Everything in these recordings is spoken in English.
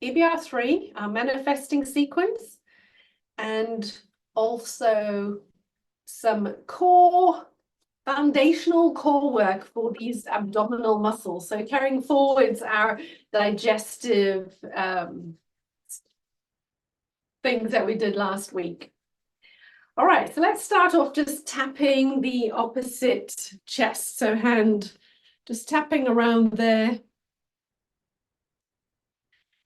EBR3, our manifesting sequence, and also some foundational core work for these abdominal muscles. So carrying forwards our digestive things that we did last week. All right, so let's start off just tapping the opposite chest. So hand just tapping around there.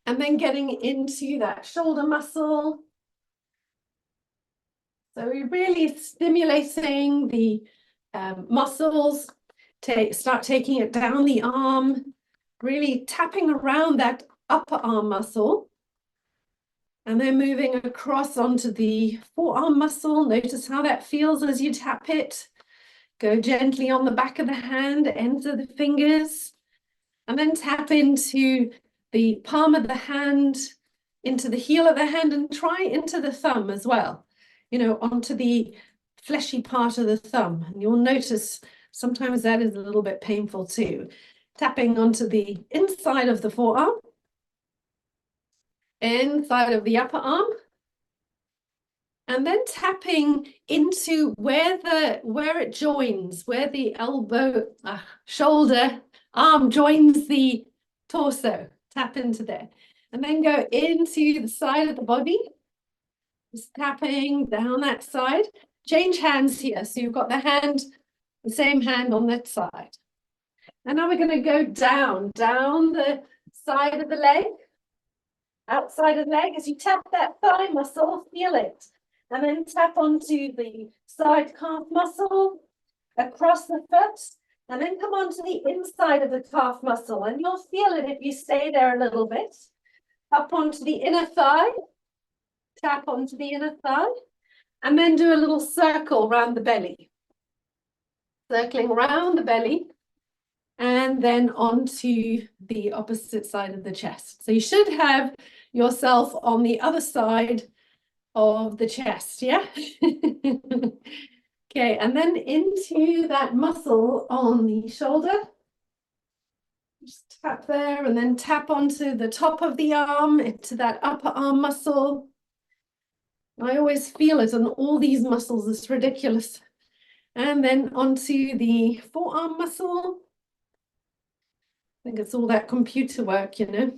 And then getting into that shoulder muscle. So we're really stimulating the muscles. Start taking it down the arm, really tapping around that upper arm muscle. And then moving across onto the forearm muscle. Notice how that feels as you tap it. Go gently on the back of the hand, ends of the fingers. And then tap into the palm of the hand, into the heel of the hand, and try into the thumb as well. You know, onto the fleshy part of the thumb. And you'll notice sometimes that is a little bit painful too. Tapping onto the inside of the forearm. Inside of the upper arm, and then tapping into where it joins, where the elbow, shoulder, arm joins the torso. Tap into there, and then go into the side of the body, just tapping down that side. Change hands here, so you've got the same hand on that side. And now we're going to go down the side of the leg. Outside of the leg, as you tap that thigh muscle, feel it. And then tap onto the side calf muscle, across the foot, and then come onto the inside of the calf muscle. And you'll feel it if you stay there a little bit. Up onto the inner thigh, tap onto the inner thigh, and then do a little circle around the belly. Circling around the belly, and then onto the opposite side of the chest. So you should have yourself on the other side of the chest, yeah? Okay, and then into that muscle on the shoulder. Just tap there, and then tap onto the top of the arm, into that upper arm muscle. I always feel it on all these muscles, it's ridiculous. And then onto the forearm muscle. I think it's all that computer work, you know.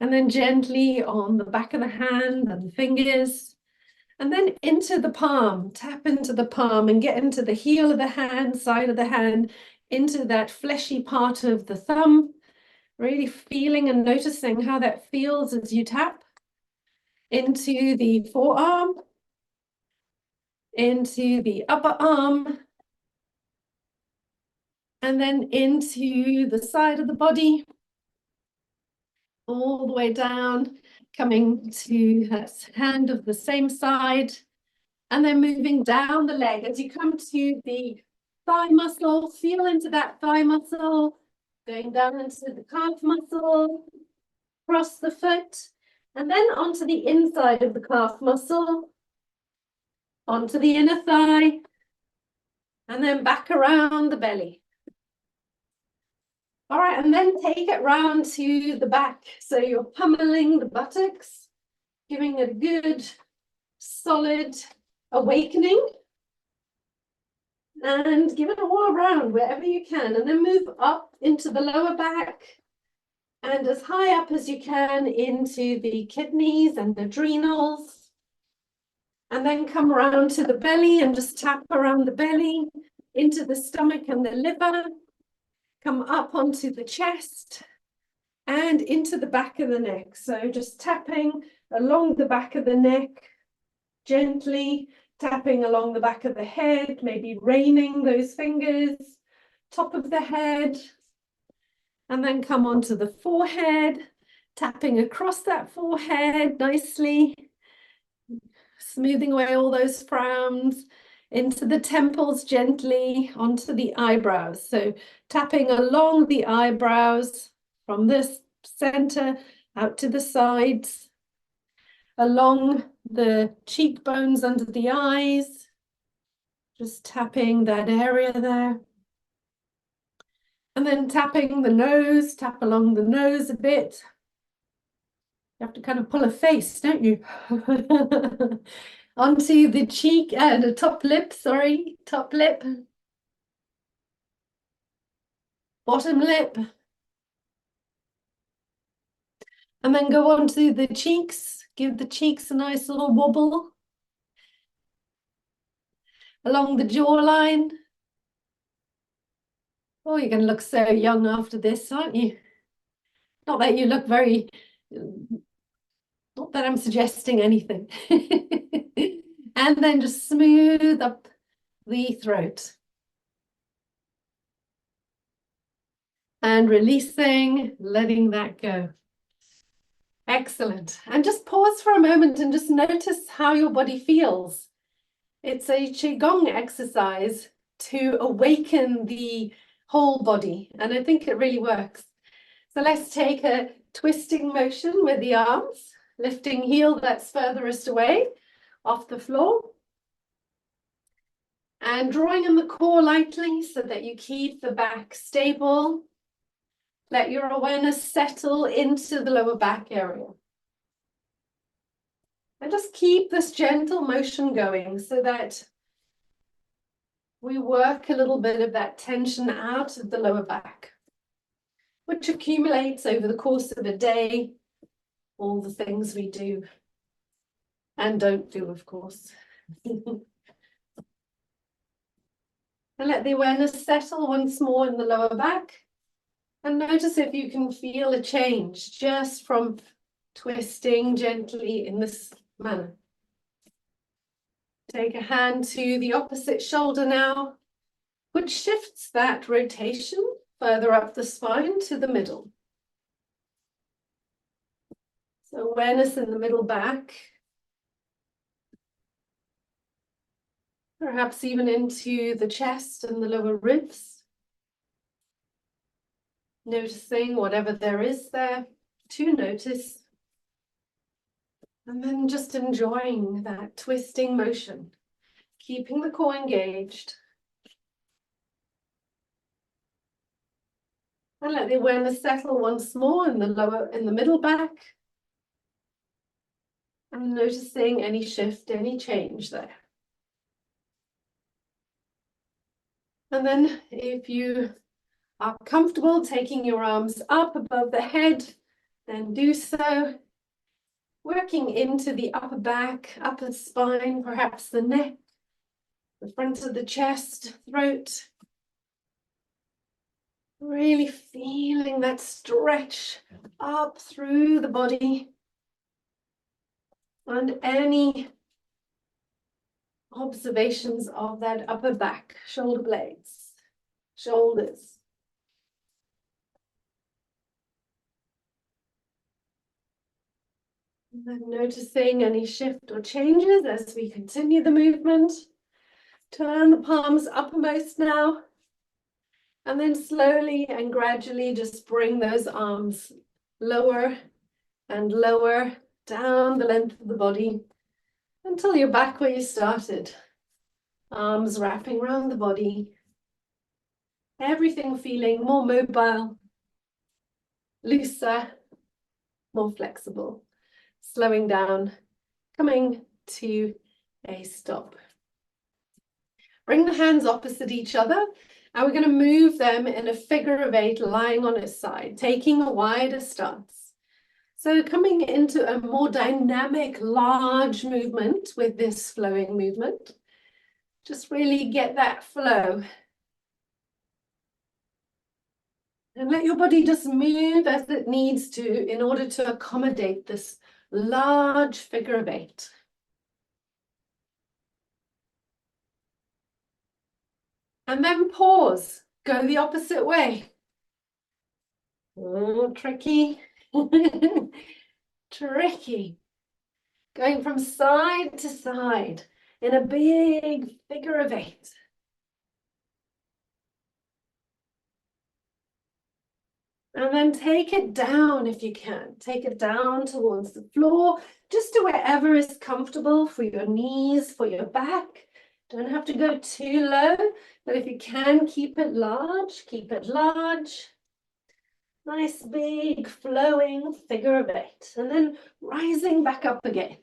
And then gently on the back of the hand and the fingers. And then into the palm, tap into the palm and get into the heel of the hand, side of the hand, into that fleshy part of the thumb. Really feeling and noticing how that feels as you tap. Into the forearm. Into the upper arm. And then into the side of the body. All the way down, coming to that hand of the same side, and then moving down the leg. As you come to the thigh muscle, feel into that thigh muscle, going down into the calf muscle, across the foot, and then onto the inside of the calf muscle, onto the inner thigh, and then back around the belly. All right, and then take it round to the back. So you're pummeling the buttocks, giving it a good, solid awakening. And give it all around wherever you can. And then move up into the lower back. And as high up as you can into the kidneys and adrenals. And then come around to the belly and just tap around the belly, into the stomach and the liver. Come up onto the chest and into the back of the neck. So just tapping along the back of the neck, gently tapping along the back of the head, maybe raining those fingers, top of the head, and then come onto the forehead, tapping across that forehead nicely, smoothing away all those frowns, into the temples gently, onto the eyebrows. So tapping along the eyebrows from this center out to the sides, along the cheekbones under the eyes, just tapping that area there. And then tapping the nose, tap along the nose a bit. You have to kind of pull a face, don't you? Onto the cheek, the top lip, sorry, top lip. Bottom lip. And then go on to the cheeks. Give the cheeks a nice little wobble. Along the jawline. Oh, you're going to look so young after this, aren't you? Not that you look very, not that I'm suggesting anything. And then just smooth up the throat. And releasing, letting that go. Excellent. And just pause for a moment and just notice how your body feels. It's a Qigong exercise to awaken the whole body, and I think it really works. So let's take a twisting motion with the arms, lifting heel that's furthest away off the floor, and drawing in the core lightly so that you keep the back stable. Let your awareness settle into the lower back area. And just keep this gentle motion going so that we work a little bit of that tension out of the lower back, which accumulates over the course of a day, all the things we do and don't do, of course. And let the awareness settle once more in the lower back. And notice if you can feel a change just from twisting gently in this manner. Take a hand to the opposite shoulder now, which shifts that rotation further up the spine to the middle. So awareness in the middle back. Perhaps even into the chest and the lower ribs. Noticing whatever there is there to notice. And then just enjoying that twisting motion, keeping the core engaged. And let the awareness settle once more in the middle back. And noticing any shift, any change there. And then if you are comfortable taking your arms up above the head, then do so. Working into the upper back, upper spine, perhaps the neck, the front of the chest, throat. Really feeling that stretch up through the body. And any observations of that upper back, shoulder blades, shoulders. And then noticing any shift or changes as we continue the movement. Turn the palms uppermost now. And then slowly and gradually just bring those arms lower and lower down the length of the body until you're back where you started. Arms wrapping around the body. Everything feeling more mobile, looser, more flexible. Slowing down, coming to a stop. Bring the hands opposite each other, and we're going to move them in a figure of 8, lying on its side, taking a wider stance. So coming into a more dynamic, large movement with this flowing movement. Just really get that flow. And let your body just move as it needs to in order to accommodate this large figure of 8. And then pause, go the opposite way. Oh, tricky. Tricky. Going from side to side in a big figure of 8. And then take it down if you can. Take it down towards the floor, just to wherever is comfortable for your knees, for your back. Don't have to go too low, but if you can, keep it large, keep it large. Nice big flowing figure of eight. And then rising back up again.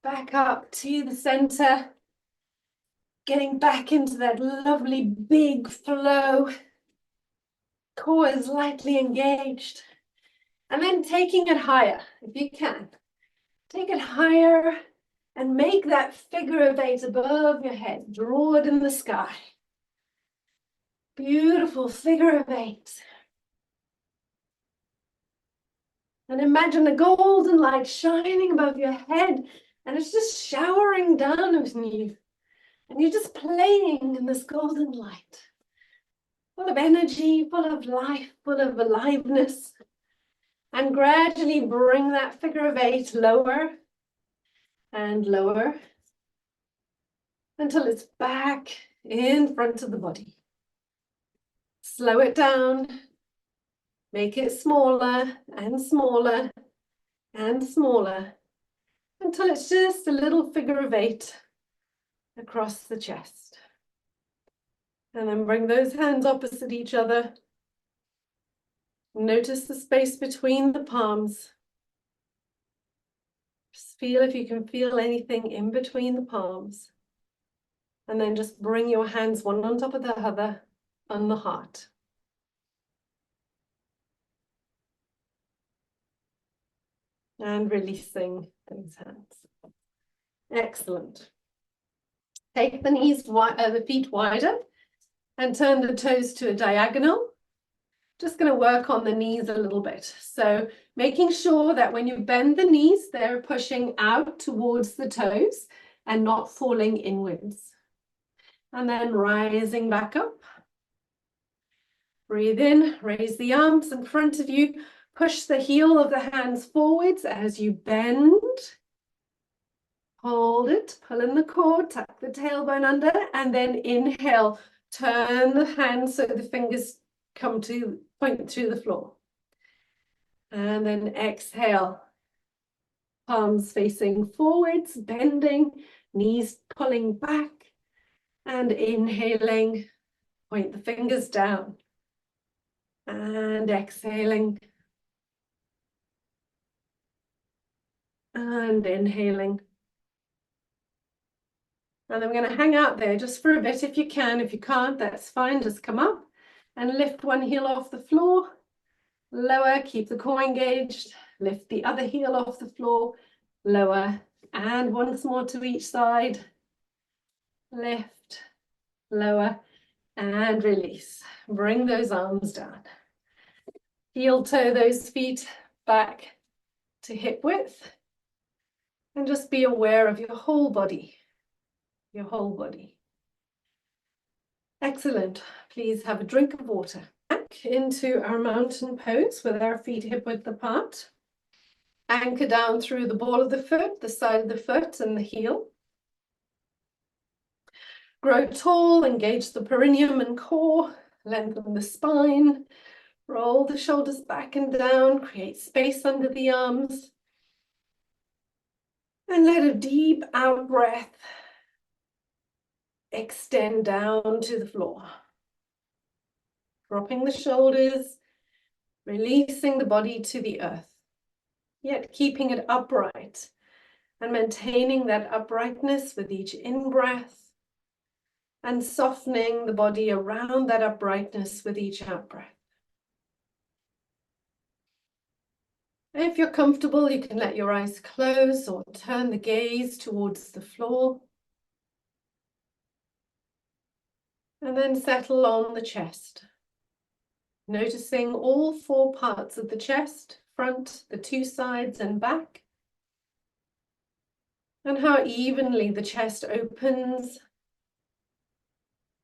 Back up to the center. Getting back into that lovely big flow. Core is lightly engaged. And then taking it higher, if you can. Take it higher and make that figure of eight above your head. Draw it in the sky. Beautiful figure of eight. And imagine the golden light shining above your head, and it's just showering down on you. And you're just playing in this golden light, full of energy, full of life, full of aliveness. And gradually bring that figure of eight lower and lower until it's back in front of the body. Slow it down. Make it smaller and smaller and smaller until it's just a little figure of eight across the chest. And then bring those hands opposite each other. Notice the space between the palms. Just feel if you can feel anything in between the palms. And then just bring your hands one on top of the other on the heart. And releasing those hands. Excellent. Take the knees, the feet wider and turn the toes to a diagonal. Just going to work on the knees a little bit. So making sure that when you bend the knees, they're pushing out towards the toes and not falling inwards. And then rising back up. Breathe in, raise the arms in front of you. Push the heel of the hands forwards as you bend. Hold it, pull in the core, tuck the tailbone under, and then inhale. Turn the hands so the fingers come to point to the floor. And then exhale. Palms facing forwards, bending, knees pulling back, and inhaling. Point the fingers down. And exhaling. And inhaling. And I'm going to hang out there just for a bit if you can. If you can't, that's fine. Just come up and lift one heel off the floor. Lower, keep the core engaged. Lift the other heel off the floor. Lower. And once more to each side. Lift, lower, and release. Bring those arms down. Heel toe those feet back to hip width. And just be aware of your whole body. Your whole body. Excellent. Please have a drink of water. Back into our mountain pose with our feet hip width apart. Anchor down through the ball of the foot, the side of the foot, and the heel. Grow tall, engage the perineum and core, lengthen the spine, roll the shoulders back and down, create space under the arms. And let a deep out breath extend down to the floor. Dropping the shoulders, releasing the body to the earth, yet keeping it upright and maintaining that uprightness with each in-breath and softening the body around that uprightness with each out-breath. If you're comfortable, you can let your eyes close or turn the gaze towards the floor. And then settle on the chest. Noticing all four parts of the chest, front, the two sides and back. And how evenly the chest opens,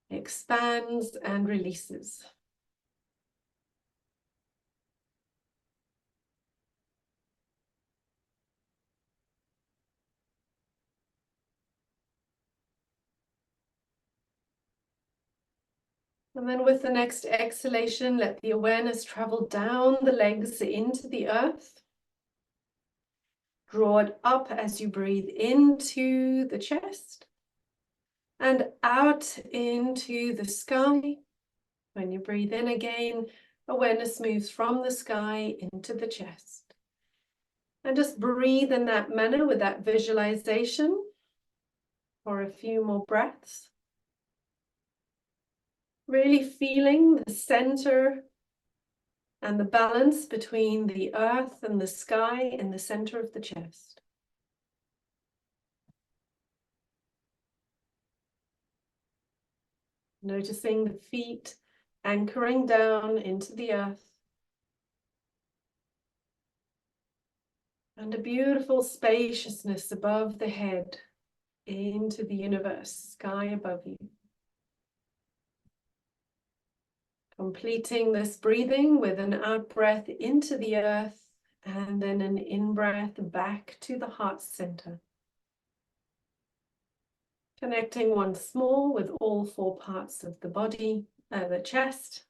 expands and releases. And then with the next exhalation, let the awareness travel down the legs into the earth. Draw it up as you breathe into the chest and out into the sky. When you breathe in again, awareness moves from the sky into the chest. And just breathe in that manner with that visualization for a few more breaths. Really feeling the center and the balance between the earth and the sky in the center of the chest. Noticing the feet anchoring down into the earth. And a beautiful spaciousness above the head into the universe, sky above you. Completing this breathing with an out breath into the earth and then an in breath back to the heart center. Connecting once more with all four parts of the body, the chest,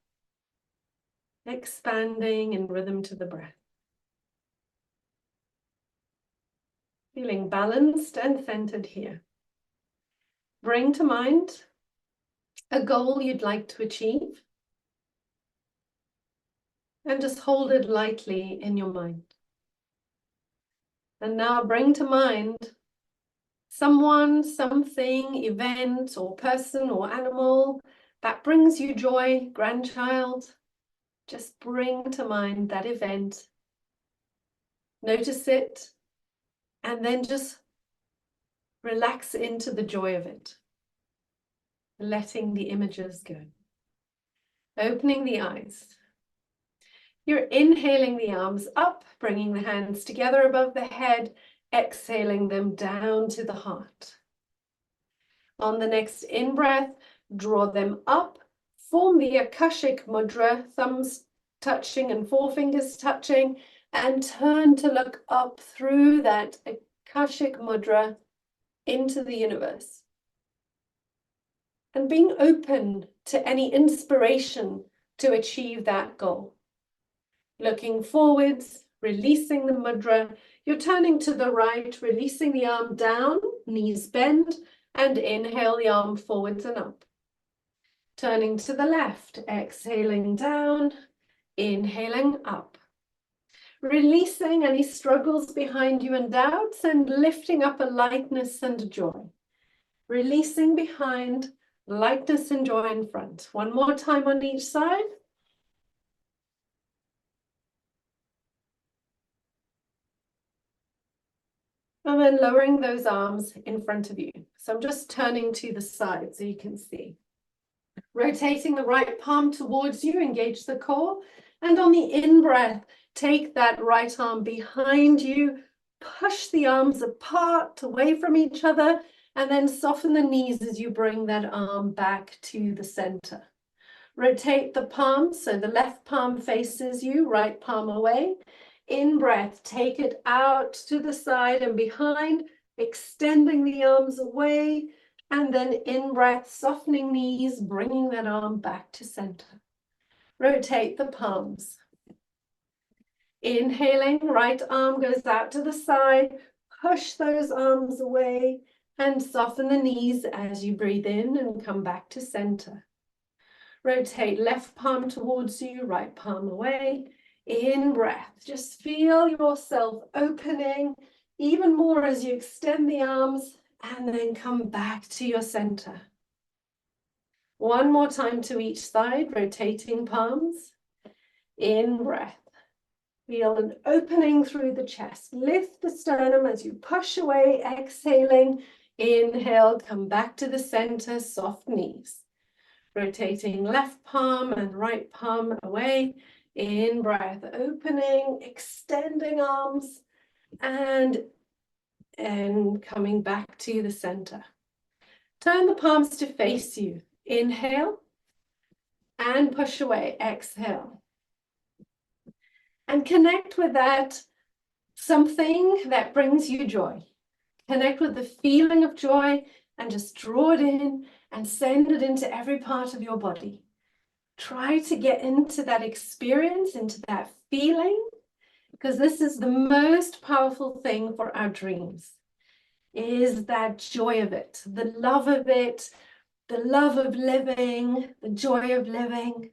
expanding in rhythm to the breath. Feeling balanced and centered here. Bring to mind a goal you'd like to achieve and just hold it lightly in your mind. And now bring to mind someone, something, event, or person, or animal that brings you joy, grandchild. Just bring to mind that event. Notice it, and then just relax into the joy of it. Letting the images go. Opening the eyes. You're inhaling the arms up, bringing the hands together above the head, exhaling them down to the heart. On the next in-breath, draw them up, form the Akashic Mudra, thumbs touching and forefingers touching, and turn to look up through that Akashic Mudra into the universe. And being open to any inspiration to achieve that goal. Looking forwards, releasing the mudra. You're turning to the right, releasing the arm down, knees bend, and inhale the arm forwards and up. Turning to the left, exhaling down, inhaling up. Releasing any struggles behind you and doubts, and lifting up a lightness and joy. Releasing behind, lightness and joy in front. One more time on each side. And then lowering those arms in front of you. So I'm just turning to the side so you can see. Rotating the right palm towards you, engage the core. And on the in-breath, take that right arm behind you, push the arms apart, away from each other, and then soften the knees as you bring that arm back to the center. Rotate the palms, so the left palm faces you, right palm away. In breath, take it out to the side and behind, extending the arms away, and then in breath, softening knees, bringing that arm back to center. Rotate the palms. Inhaling, right arm goes out to the side, push those arms away, and soften the knees as you breathe in and come back to center. Rotate left palm towards you, right palm away. In breath, just feel yourself opening even more as you extend the arms and then come back to your center. One more time to each side, rotating palms. In breath, feel an opening through the chest. Lift the sternum as you push away, exhaling. Inhale, come back to the center, soft knees. Rotating left palm and right palm away. In breath, opening, extending arms, and coming back to the center. Turn the palms to face you. Inhale, and push away, exhale. And connect with that something that brings you joy. Connect with the feeling of joy and just draw it in and send it into every part of your body. Try to get into that experience, into that feeling, because this is the most powerful thing for our dreams. is that joy of it, the love of it, the love of living, the joy of living,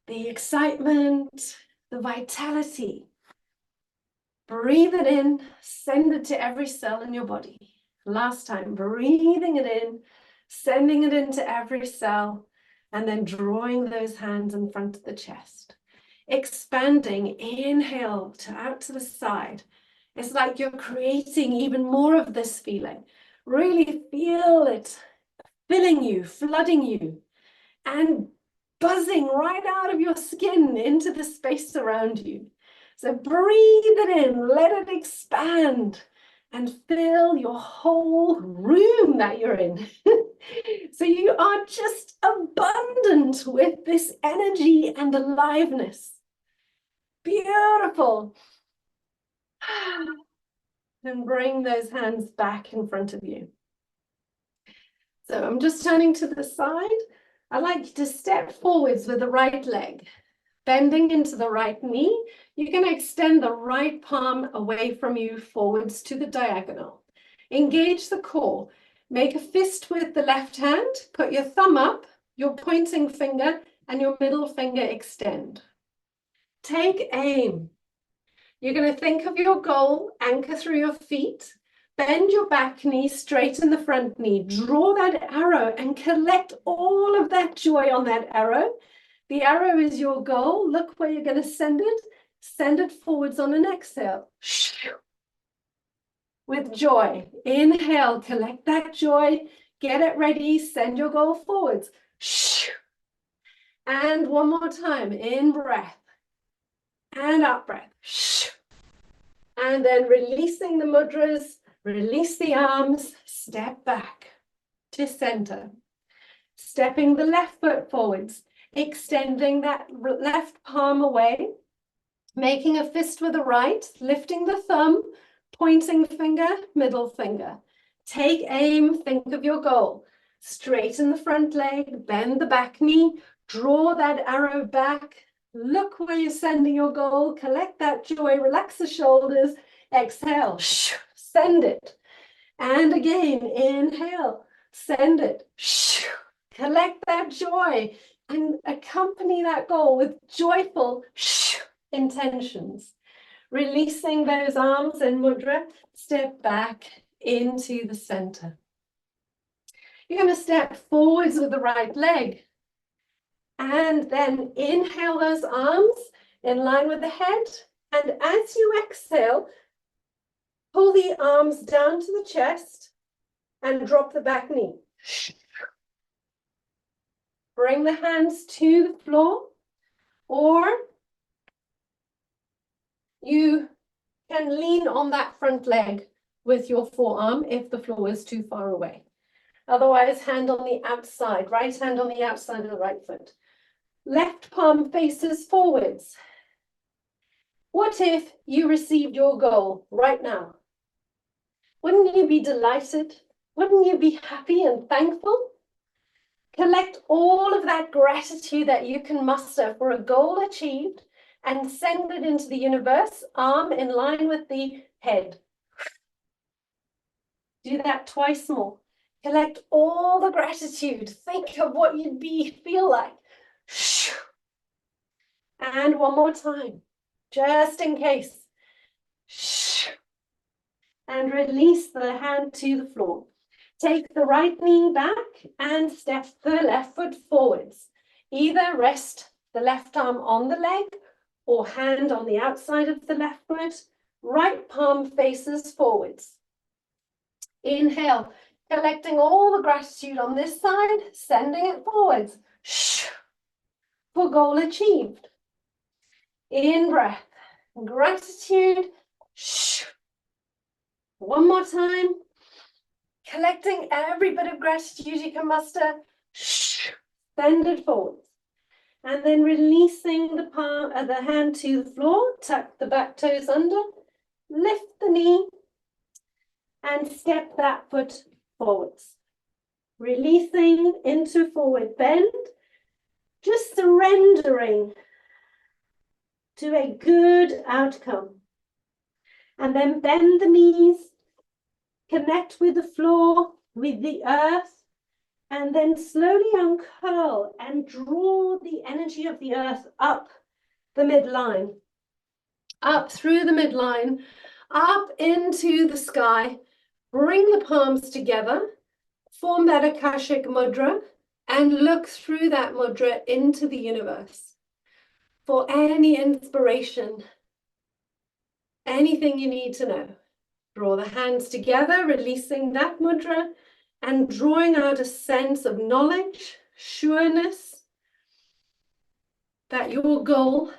the excitement, the vitality. Breathe it in, send it to every cell in your body. Last time, breathing it in, sending it into every cell, and then drawing those hands in front of the chest. Expanding, inhale to out to the side. It's like you're creating even more of this feeling. Really feel it filling you, flooding you, and buzzing right out of your skin into the space around you. So breathe it in, let it expand, and fill your whole room that you're in. So you are just abundant with this energy and aliveness. Beautiful. And bring those hands back in front of you. So I'm just turning to the side. I'd like you to step forwards with the right leg, bending into the right knee. You're going to extend the right palm away from you forwards to the diagonal. Engage the core. Make a fist with the left hand. Put your thumb up, your pointing finger, and your middle finger extend. Take aim. You're going to think of your goal, anchor through your feet, bend your back knee, straighten the front knee, draw that arrow and collect all of that joy on that arrow. The arrow is your goal. Look where you're going to send it. Send it forwards on an exhale. With joy. Inhale, collect that joy. Get it ready. Send your goal forwards. And one more time. In breath. And out breath. And then releasing the mudras. Release the arms. Step back to center. Stepping the left foot forwards. Extending that left palm away, making a fist with the right, lifting the thumb, pointing finger, middle finger. Take aim, think of your goal. Straighten the front leg, bend the back knee, draw that arrow back. Look where you're sending your goal, collect that joy, relax the shoulders, exhale, send it. And again, inhale, send it, collect that joy. And accompany that goal with joyful intentions. Releasing those arms in mudra, step back into the center. You're going to step forwards with the right leg. And then inhale those arms in line with the head. And as you exhale, pull the arms down to the chest and drop the back knee. Bring the hands to the floor, or you can lean on that front leg with your forearm if the floor is too far away. Otherwise, hand on the outside, right hand on the outside of the right foot. Left palm faces forwards. What if you received your goal right now? Wouldn't you be delighted? Wouldn't you be happy and thankful? Collect all of that gratitude that you can muster for a goal achieved and send it into the universe, arm in line with the head. Do that twice more. Collect all the gratitude. Think of what you'd feel like. And one more time, just in case. And release the hand to the floor. Take the right knee back and step the left foot forwards. Either rest the left arm on the leg or hand on the outside of the left foot. Right palm faces forwards. Inhale, collecting all the gratitude on this side, sending it forwards. For goal achieved. In breath, gratitude. One more time. Collecting every bit of gratitude you can muster, send it forwards. And then releasing the palm of the hand to the floor, tuck the back toes under, lift the knee, and step that foot forwards. Releasing into forward bend, just surrendering to a good outcome. And then bend the knees, Connect with the floor, with the earth, and then slowly uncurl and draw the energy of the earth up the midline, up through the midline, up into the sky. Bring the palms together, form that Akashic mudra, and look through that mudra into the universe for any inspiration, anything you need to know. Draw the hands together, releasing that mudra and drawing out a sense of knowledge, sureness that your goal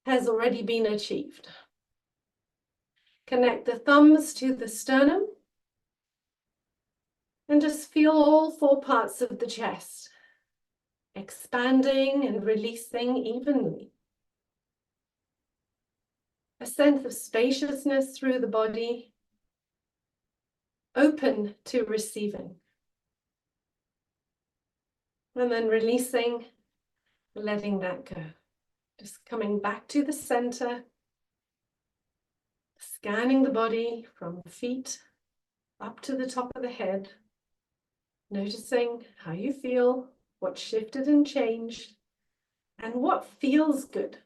has already been achieved. Connect the thumbs to the sternum and just feel all four parts of the chest expanding and releasing evenly. A sense of spaciousness through the body, open to receiving. And then releasing, letting that go. Just coming back to the center, scanning the body from the feet up to the top of the head, noticing how you feel, what shifted and changed, and what feels good.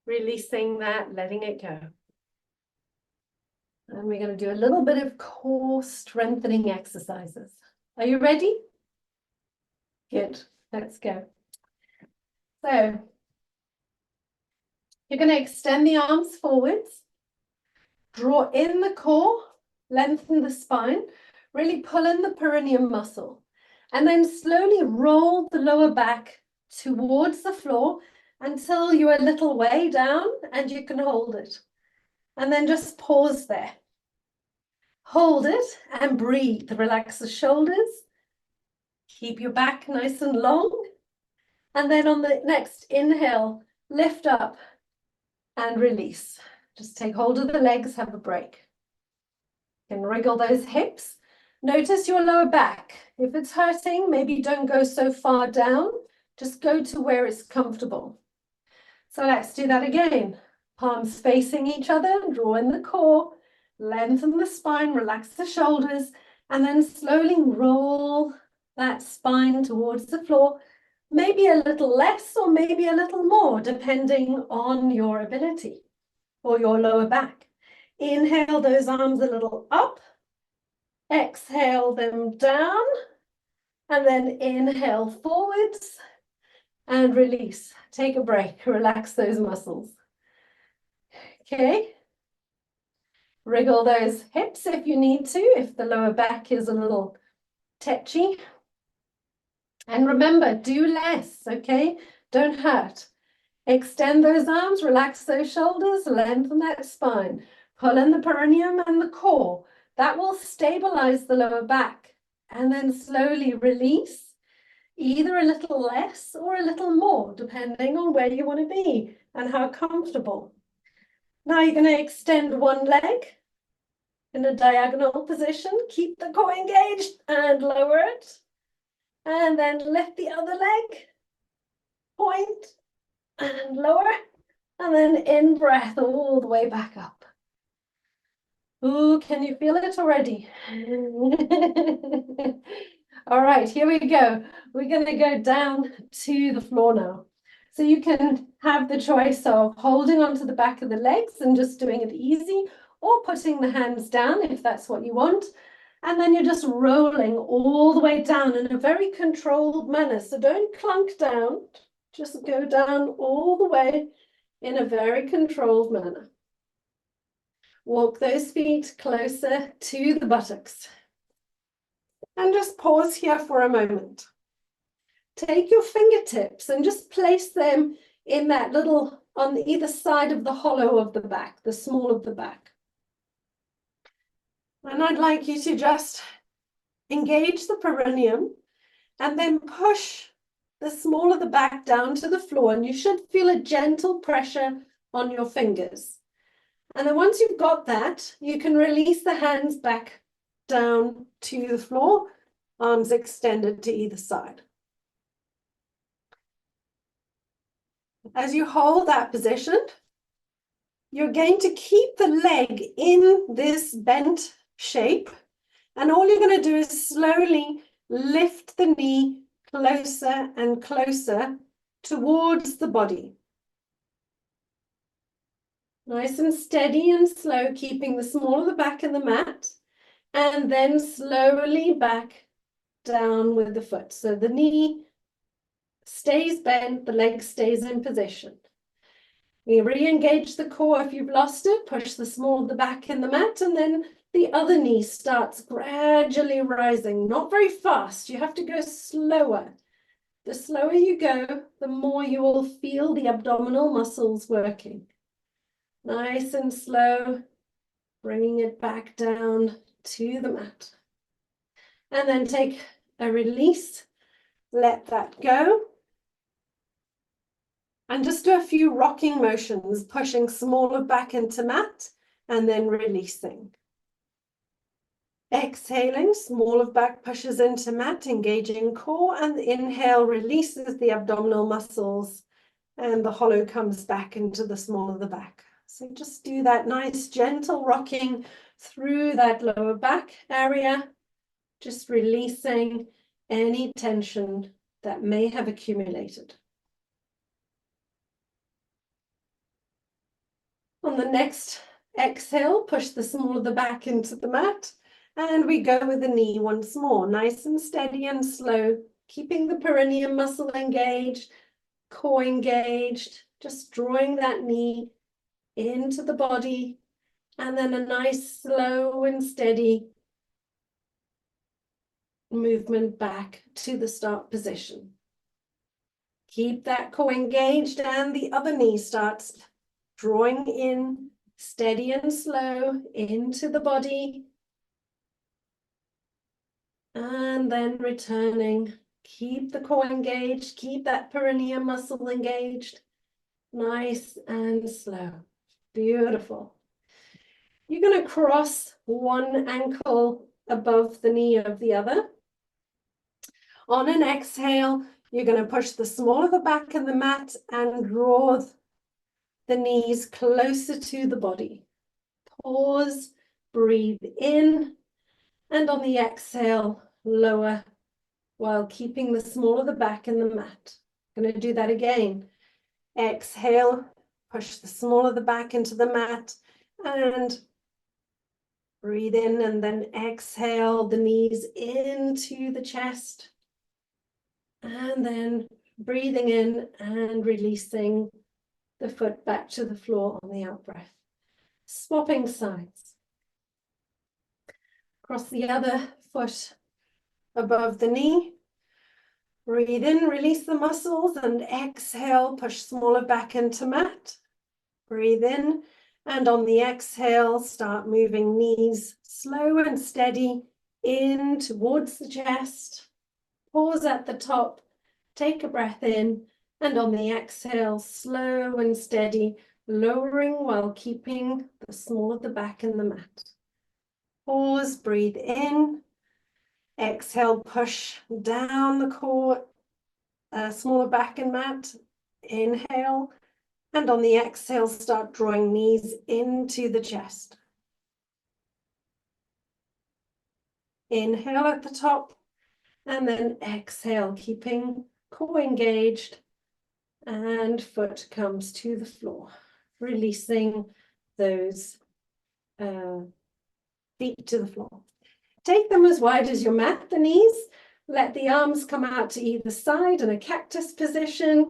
Releasing that, letting it go. And we're going to do a little bit of core strengthening exercises. Are you ready? Good. Let's go. So you're going to extend the arms forwards, draw in the core, lengthen the spine, really pull in the perineum muscle, and then slowly roll the lower back towards the floor until you're a little way down and you can hold it. And then just pause there. Hold it and breathe. Relax the shoulders. Keep your back nice and long. And then on the next inhale, lift up and release. Just take hold of the legs, have a break. You can wriggle those hips. Notice your lower back. If it's hurting, maybe don't go so far down. Just go to where it's comfortable. So let's do that again. Palms facing each other, draw in the core, lengthen the spine, relax the shoulders, and then slowly roll that spine towards the floor. Maybe a little less or maybe a little more, depending on your ability or your lower back. Inhale those arms a little up. Exhale them down. And then inhale forwards and release. Take a break. Relax those muscles. Okay. Wriggle those hips if you need to, if the lower back is a little tetchy. And remember, do less, okay? Don't hurt. Extend those arms, relax those shoulders, lengthen that spine. Pull in the perineum and the core. That will stabilize the lower back. And then slowly release, either a little less or a little more, depending on where you want to be and how comfortable. Now you're going to extend one leg in a diagonal position. Keep the core engaged and lower it. And then lift the other leg, point and lower, and then in breath all the way back up. Ooh, can you feel it already? All right, here we go. We're going to go down to the floor now. So you can have the choice of holding onto the back of the legs and just doing it easy, or putting the hands down if that's what you want. And then you're just rolling all the way down in a very controlled manner. So don't clunk down, just go down all the way in a very controlled manner. Walk those feet closer to the buttocks. And just pause here for a moment. Take your fingertips and just place them in that little, on either side of the hollow of the back, the small of the back. And I'd like you to just engage the perineum and then push the small of the back down to the floor, and you should feel a gentle pressure on your fingers. And then once you've got that, you can release the hands back down to the floor, arms extended to either side. As you hold that position, you're going to keep the leg in this bent shape, and all you're going to do is slowly lift the knee closer and closer towards the body. Nice and steady and slow, keeping the small of the back in the mat, and then slowly back down with the foot. So the knee stays bent, the leg stays in position. We re-engage the core. If you've lost it, push the small of the back in the mat, and then the other knee starts gradually rising, not very fast. You have to go slower. The slower you go, the more you will feel the abdominal muscles working. Nice and slow, bringing it back down to the mat. And then take a release, let that go. And just do a few rocking motions, pushing smaller back into mat and then releasing. Exhaling, small of back pushes into mat, engaging core, and the inhale releases the abdominal muscles and the hollow comes back into the small of the back. So just do that nice gentle rocking through that lower back area, just releasing any tension that may have accumulated. On the next exhale, push the small of the back into the mat. And we go with the knee once more, nice and steady and slow, keeping the perineum muscle engaged, core engaged, just drawing that knee into the body, and then a nice slow and steady movement back to the start position. Keep that core engaged, and the other knee starts drawing in, steady and slow, into the body. And then returning, keep the core engaged, keep that perineum muscle engaged, nice and slow. Beautiful. You're going to cross one ankle above the knee of the other. On an exhale, you're going to push the small of the back of the mat and draw the knees closer to the body. Pause, breathe in, and on the exhale, lower while keeping the small of the back in the mat. I'm going to do that again. Exhale, push the small of the back into the mat and breathe in, and then exhale the knees into the chest. And then breathing in and releasing the foot back to the floor on the out breath. Swapping sides. Cross the other foot above the knee. Breathe in, release the muscles, and exhale, push smaller back into mat. Breathe in, and on the exhale, start moving knees slow and steady in towards the chest. Pause at the top, take a breath in, and on the exhale, slow and steady, lowering while keeping the small of the back in the mat. Pause, breathe in. Exhale, push down the core, smaller back and mat. Inhale, and on the exhale, start drawing knees into the chest. Inhale at the top, and then exhale, keeping core engaged, and foot comes to the floor, releasing those feet to the floor. Take them as wide as your mat, the knees. Let the arms come out to either side in a cactus position.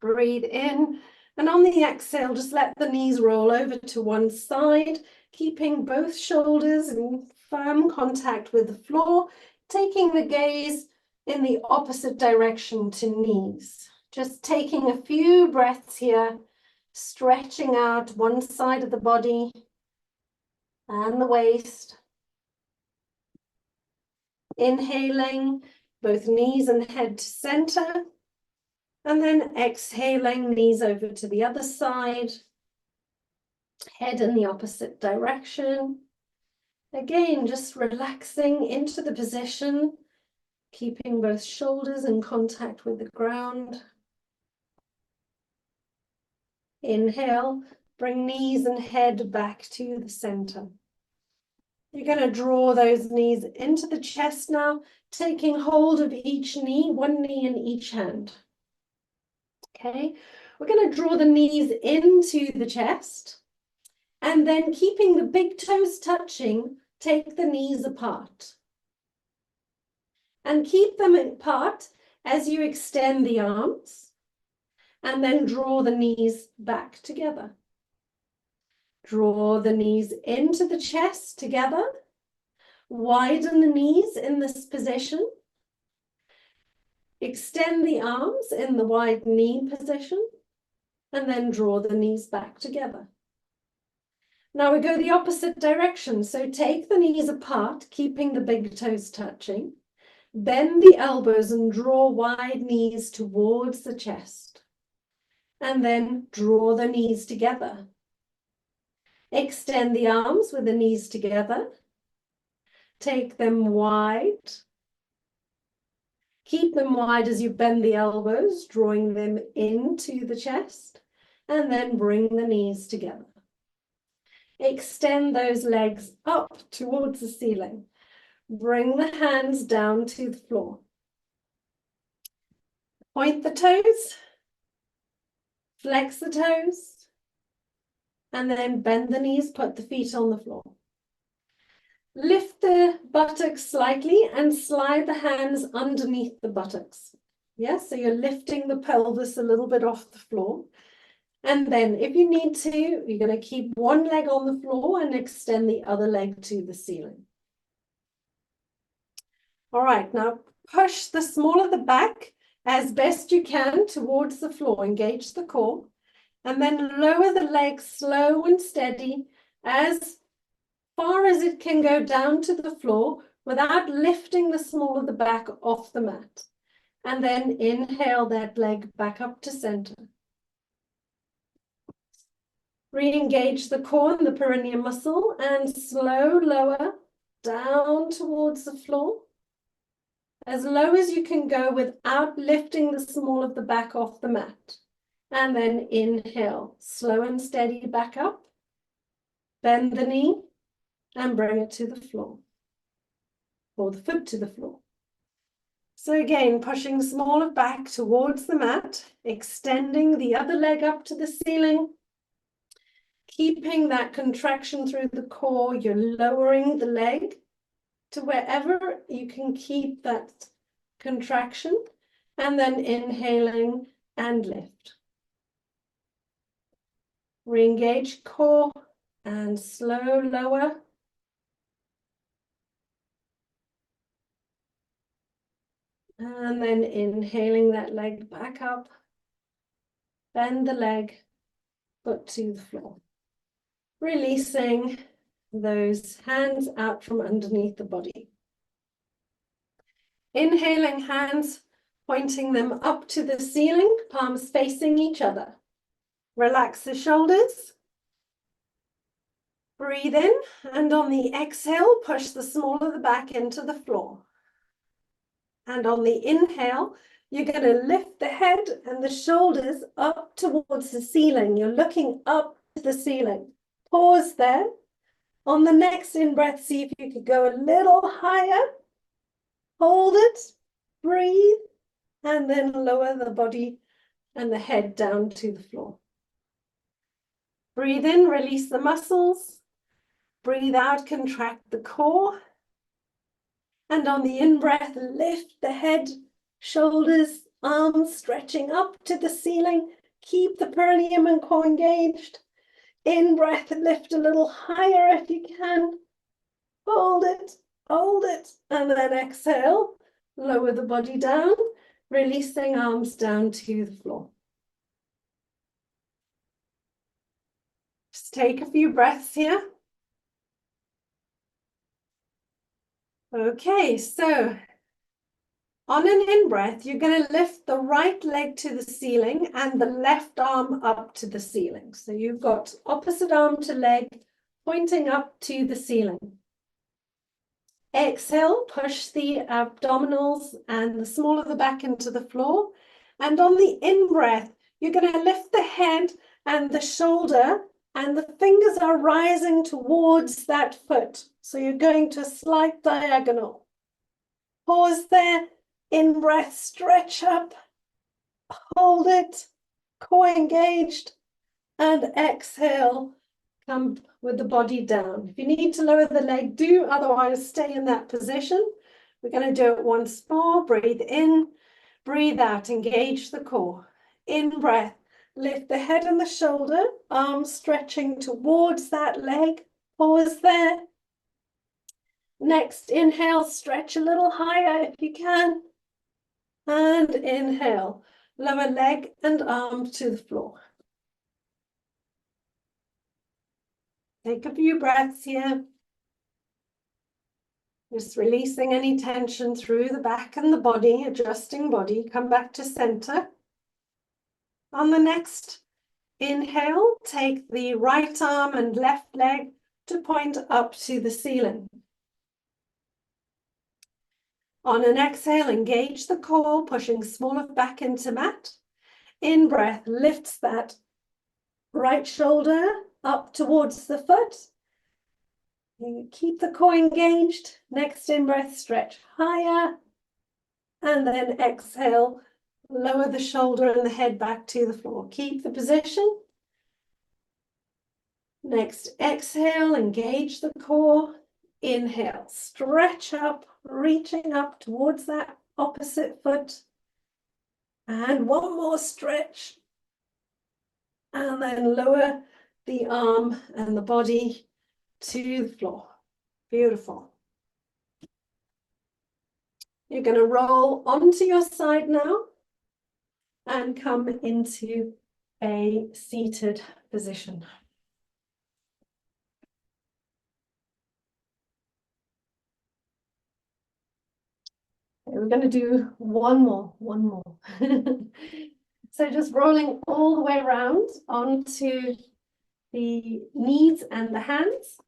Breathe in. And on the exhale, just let the knees roll over to one side, keeping both shoulders in firm contact with the floor, taking the gaze in the opposite direction to knees. Just taking a few breaths here, stretching out one side of the body and the waist. Inhaling, both knees and head to center. And then exhaling, knees over to the other side. Head in the opposite direction. Again, just relaxing into the position, keeping both shoulders in contact with the ground. Inhale, Bring knees and head back to the center. You're going to draw those knees into the chest now, taking hold of each knee, one knee in each hand. Okay, we're going to draw the knees into the chest, and then keeping the big toes touching, take the knees apart. And keep them apart as you extend the arms, and then draw the knees back together. Draw the knees into the chest together. Widen the knees in this position. Extend the arms in the wide knee position, and then draw the knees back together. Now we go the opposite direction. So take the knees apart, keeping the big toes touching. Bend the elbows and draw wide knees towards the chest. And then draw the knees together. Extend the arms with the knees together. Take them wide. Keep them wide as you bend the elbows, drawing them into the chest, and then bring the knees together. Extend those legs up towards the ceiling. Bring the hands down to the floor. Point the toes, flex the toes, and then bend the knees, put the feet on the floor. Lift the buttocks slightly and slide the hands underneath the buttocks. Yes, so you're lifting the pelvis a little bit off the floor. And then if you need to, you're going to keep one leg on the floor and extend the other leg to the ceiling. All right, now push the small of the back as best you can towards the floor. Engage the core. And then lower the legs slow and steady as far as it can go down to the floor without lifting the small of the back off the mat. And then inhale that leg back up to center. Re-engage the core and the perineum muscle and slow lower down towards the floor. As low as you can go without lifting the small of the back off the mat. And then inhale, slow and steady back up. Bend the knee and bring it to the floor. Or the foot to the floor. So again, pushing small of back towards the mat, extending the other leg up to the ceiling. Keeping that contraction through the core, you're lowering the leg to wherever you can keep that contraction, and then inhaling and lift. Re-engage core and slow lower. And then inhaling that leg back up. Bend the leg, foot to the floor. Releasing those hands out from underneath the body. Inhaling hands, pointing them up to the ceiling, palms facing each other. Relax the shoulders. Breathe in, and on the exhale, push the small of the back into the floor. And on the inhale, you're going to lift the head and the shoulders up towards the ceiling. You're looking up to the ceiling. Pause there. On the next in-breath, see if you could go a little higher. Hold it, breathe, and then lower the body and the head down to the floor. Breathe in, release the muscles. Breathe out, contract the core. And on the in-breath, lift the head, shoulders, arms stretching up to the ceiling. Keep the perineum and core engaged. In-breath, lift a little higher if you can. Hold it, and then exhale. Lower the body down, releasing arms down to the floor. Just take a few breaths here. Okay, so on an in-breath, you're going to lift the right leg to the ceiling and the left arm up to the ceiling. So you've got opposite arm to leg pointing up to the ceiling. Exhale, push the abdominals and the small of the back into the floor. And on the in-breath, you're going to lift the head and the shoulder And the fingers are rising towards that foot. So you're going to a slight diagonal. Pause there, in breath, stretch up, hold it, core engaged, and exhale, come with the body down. If you need to lower the leg, do, otherwise stay in that position. We're going to do it once more. Breathe in, breathe out, engage the core. In breath, lift the head and the shoulder, arms stretching towards that leg. Pause there. Next, inhale, stretch a little higher if you can. And inhale, lower leg and arm to the floor. Take a few breaths here. Just releasing any tension through the back and the body, adjusting body. Come back to center. On the next inhale, take the right arm and left leg to point up to the ceiling. On an exhale, engage the core, pushing smaller back into mat. In breath, lifts that right shoulder up towards the foot. You keep the core engaged. Next in breath, stretch higher. And then exhale, lower the shoulder and the head back to the floor. Keep the position. Next, exhale, engage the core. Inhale, stretch up, reaching up towards that opposite foot. And one more stretch. And then lower the arm and the body to the floor. Beautiful. You're going to roll onto your side now and come into a seated position. We're going to do one more. So just rolling all the way around onto the knees and the hands.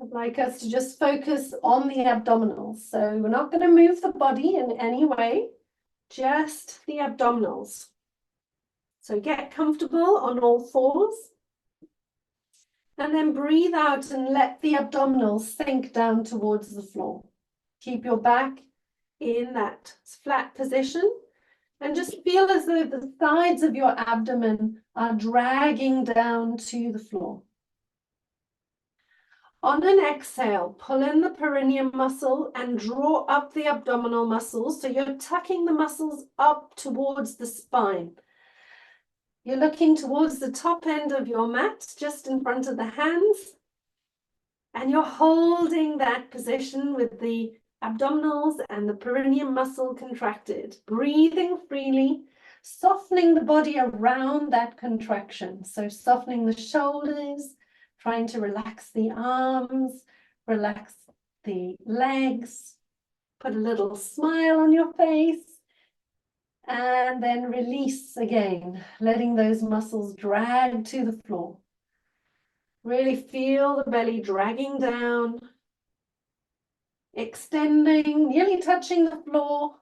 I'd like us to just focus on the abdominals. So we're not going to move the body in any way, just the abdominals. So get comfortable on all fours. And then breathe out and let the abdominals sink down towards the floor. Keep your back in that flat position and just feel as though the sides of your abdomen are dragging down to the floor. On an exhale, pull in the perineum muscle and draw up the abdominal muscles. So you're tucking the muscles up towards the spine. You're looking towards the top end of your mat, just in front of the hands. And you're holding that position with the abdominals and the perineum muscle contracted. Breathing freely, softening the body around that contraction. So softening the shoulders, trying to relax the arms, relax the legs, put a little smile on your face. And then release again, letting those muscles drag to the floor. Really feel the belly dragging down, extending, nearly touching the floor.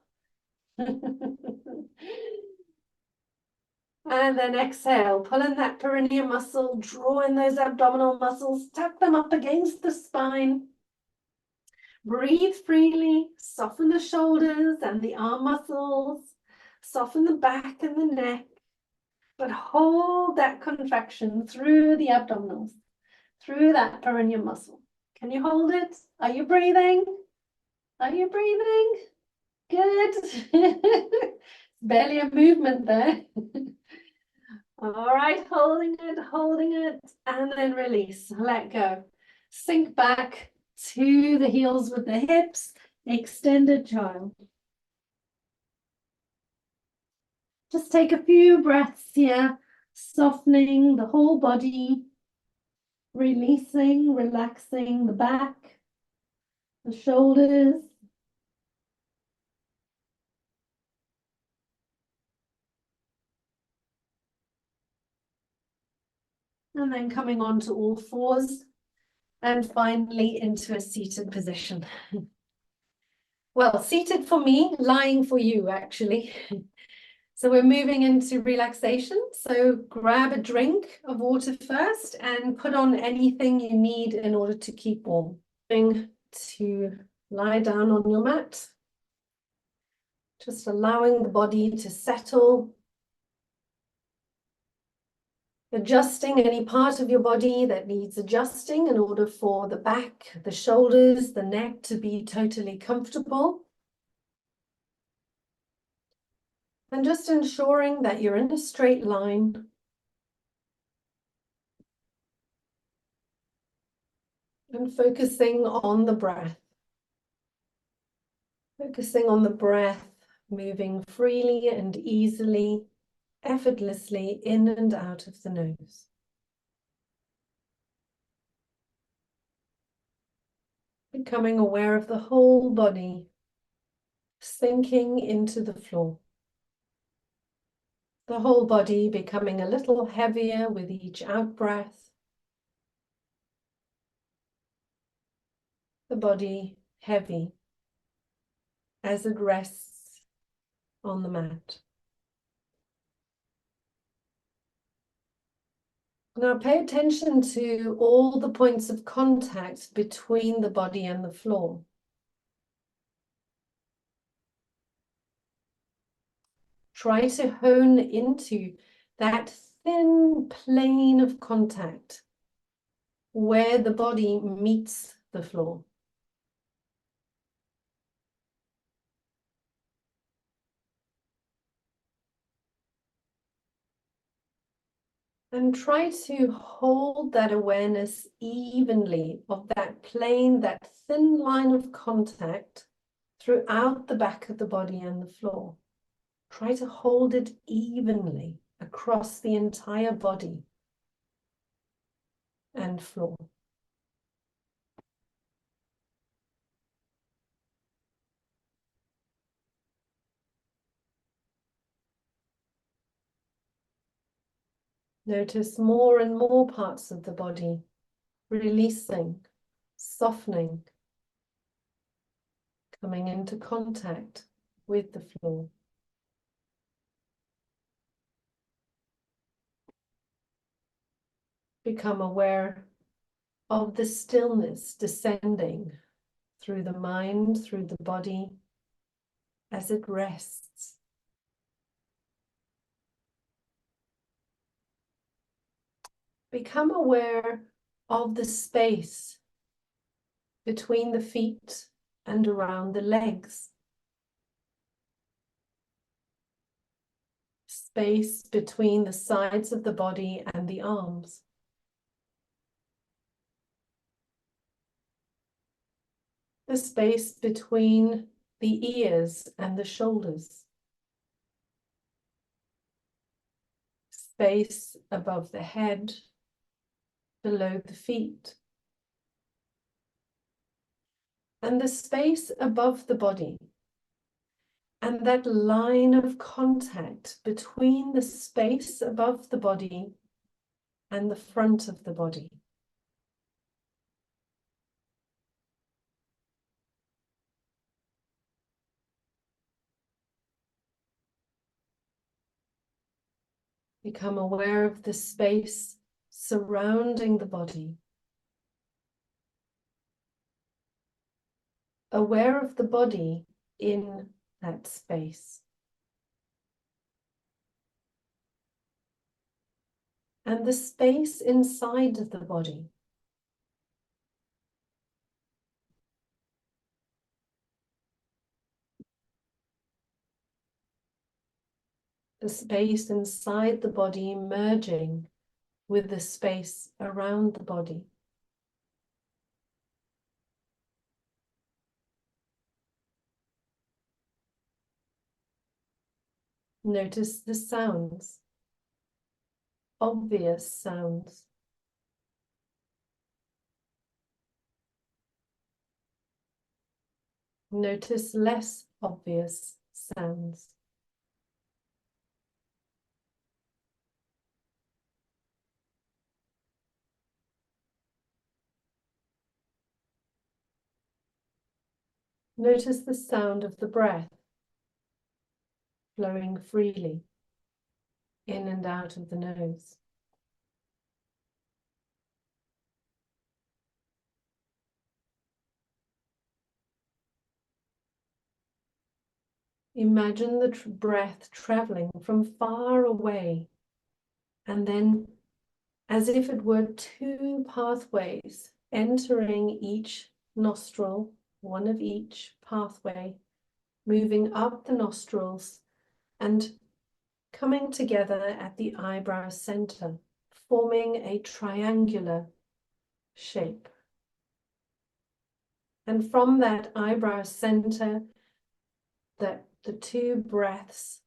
And then exhale, pull in that perineum muscle, draw in those abdominal muscles, tuck them up against the spine. Breathe freely, soften the shoulders and the arm muscles. Soften the back and the neck, but hold that contraction through the abdominals, through that perineum muscle. Can you hold it? Are you breathing? Are you breathing? Good. Barely a movement there. All right, holding it, and then release. Let go. Sink back to the heels with the hips, extended child. Just take a few breaths here, softening the whole body, releasing, relaxing the back, the shoulders. And then coming on to all fours and finally into a seated position. Well, seated for me, lying for you, actually. So we're moving into relaxation. So grab a drink of water first and put on anything you need in order to keep warm. To lie down on your mat, just allowing the body to settle, adjusting any part of your body that needs adjusting in order for the back, the shoulders, the neck to be totally comfortable. And just ensuring that you're in a straight line. And focusing on the breath. Focusing on the breath, moving freely and easily, effortlessly in and out of the nose. Becoming aware of the whole body, sinking into the floor. The whole body becoming a little heavier with each out-breath. The body heavy as it rests on the mat. Now pay attention to all the points of contact between the body and the floor. Try to hone into that thin plane of contact where the body meets the floor. And try to hold that awareness evenly of that plane, that thin line of contact throughout the back of the body and the floor. Try to hold it evenly across the entire body and floor. Notice more and more parts of the body releasing, softening, coming into contact with the floor. Become aware of the stillness descending through the mind, through the body, as it rests. Become aware of the space between the feet and around the legs. Space between the sides of the body and the arms. The space between the ears and the shoulders. Space above the head, below the feet. And the space above the body. And that line of contact between the space above the body and the front of the body. Become aware of the space surrounding the body. Aware of the body in that space. And the space inside of the body. The space inside the body merging with the space around the body. Notice the sounds, obvious sounds. Notice less obvious sounds. Notice the sound of the breath flowing freely in and out of the nose. Imagine the breath traveling from far away, and then, as if it were two pathways entering each nostril, one of each pathway, moving up the nostrils and coming together at the eyebrow center, forming a triangular shape. And from that eyebrow center, the two breaths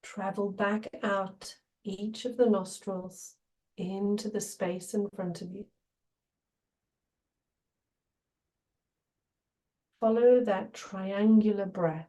travel back out each of the nostrils into the space in front of you. Follow that triangular breath.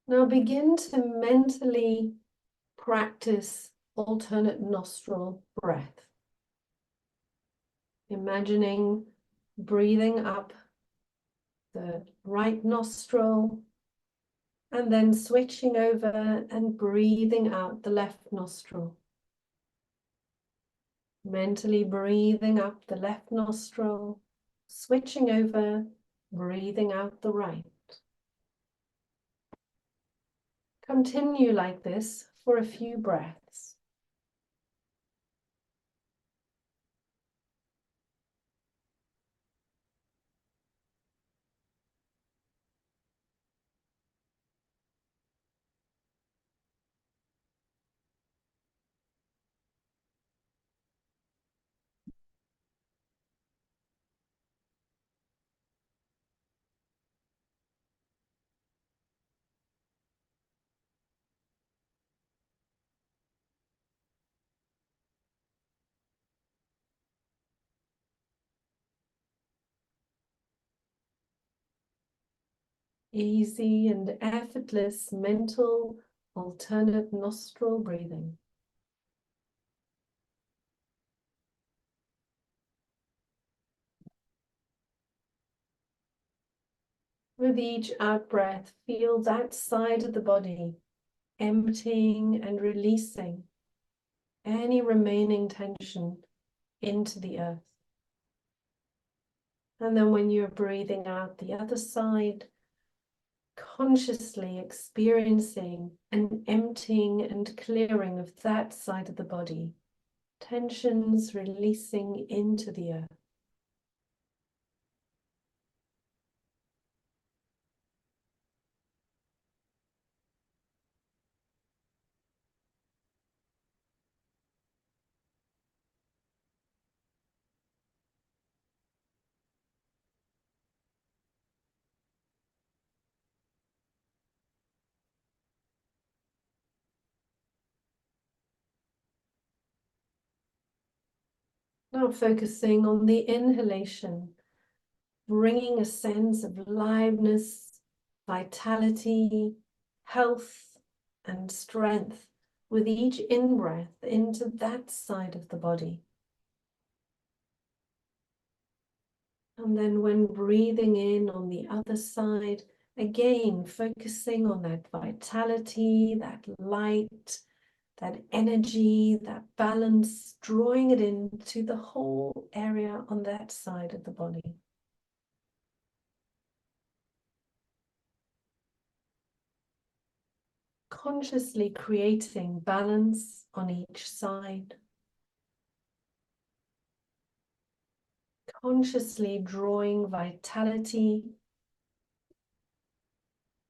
Now begin to mentally practice alternate nostril breath. Imagining breathing up the right nostril and then switching over and breathing out the left nostril. Mentally breathing up the left nostril, switching over, breathing out the right. Continue like this for a few breaths. Easy and effortless mental alternate nostril breathing. With each out breath, feel that side of the body emptying and releasing any remaining tension into the earth. And then when you're breathing out the other side, consciously experiencing an emptying and clearing of that side of the body, tensions releasing into the earth. Now focusing on the inhalation, bringing a sense of aliveness, vitality, health, and strength with each in-breath into that side of the body. And then when breathing in on the other side, again, focusing on that vitality, that light, that energy, that balance, drawing it into the whole area on that side of the body. Consciously creating balance on each side. Consciously drawing vitality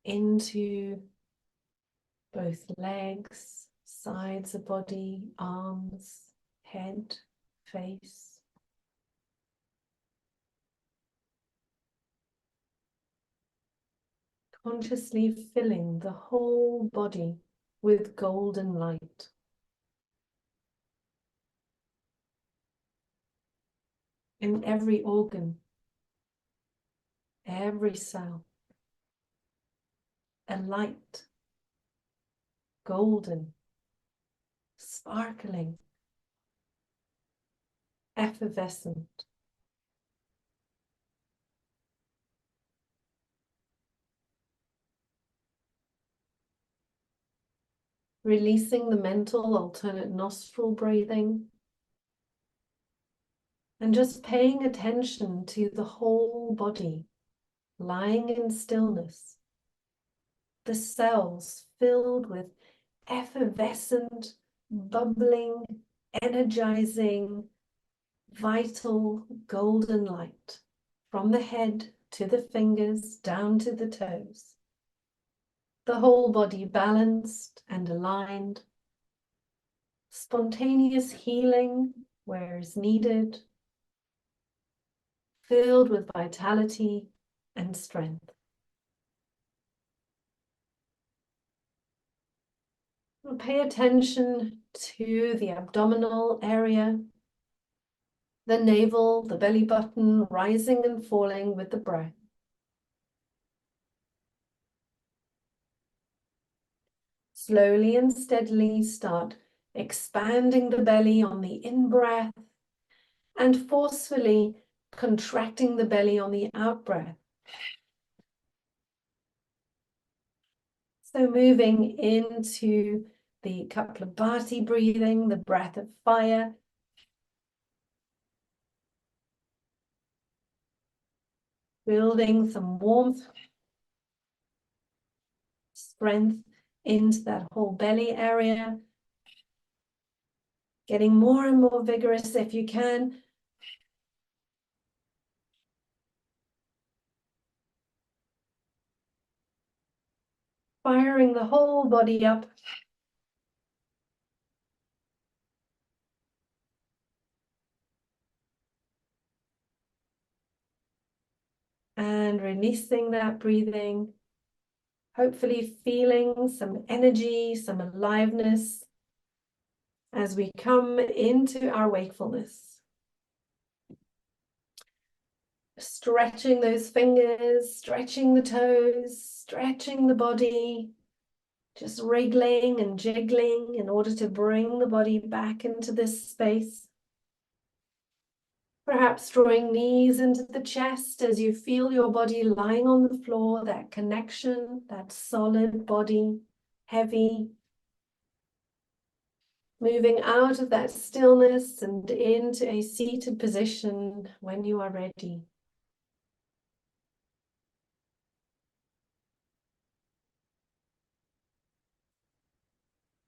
into both legs, sides of body, arms, head, face. consciously filling the whole body with golden light. In every organ, every cell, a light, golden, sparkling, effervescent. Releasing the mental alternate nostril breathing. And just paying attention to the whole body, lying in stillness. The cells filled with effervescent, bubbling, energizing, vital golden light from the head to the fingers down to the toes. The whole body balanced and aligned. Spontaneous healing where is needed. Filled with vitality and strength. Pay attention to the abdominal area, the navel, the belly button, rising and falling with the breath. Slowly and steadily start expanding the belly on the in-breath and forcefully contracting the belly on the out-breath. So moving into the Kapalabhati breathing, the breath of fire. Building some warmth, strength into that whole belly area. Getting more and more vigorous if you can. Firing the whole body up. And releasing that breathing. Hopefully feeling some energy, some aliveness as we come into our wakefulness. Stretching those fingers, stretching the toes, stretching the body. Just wriggling and jiggling in order to bring the body back into this space. Perhaps drawing knees into the chest as you feel your body lying on the floor, that connection, that solid body, heavy. Moving out of that stillness and into a seated position when you are ready.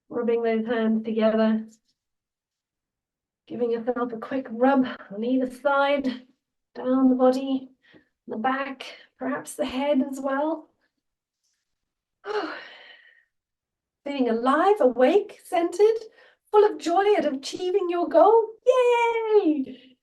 Rubbing those hands together. Giving yourself a quick rub on either side, down the body, the back, perhaps the head as well. Feeling alive, awake, centered, full of joy at achieving your goal. Yay!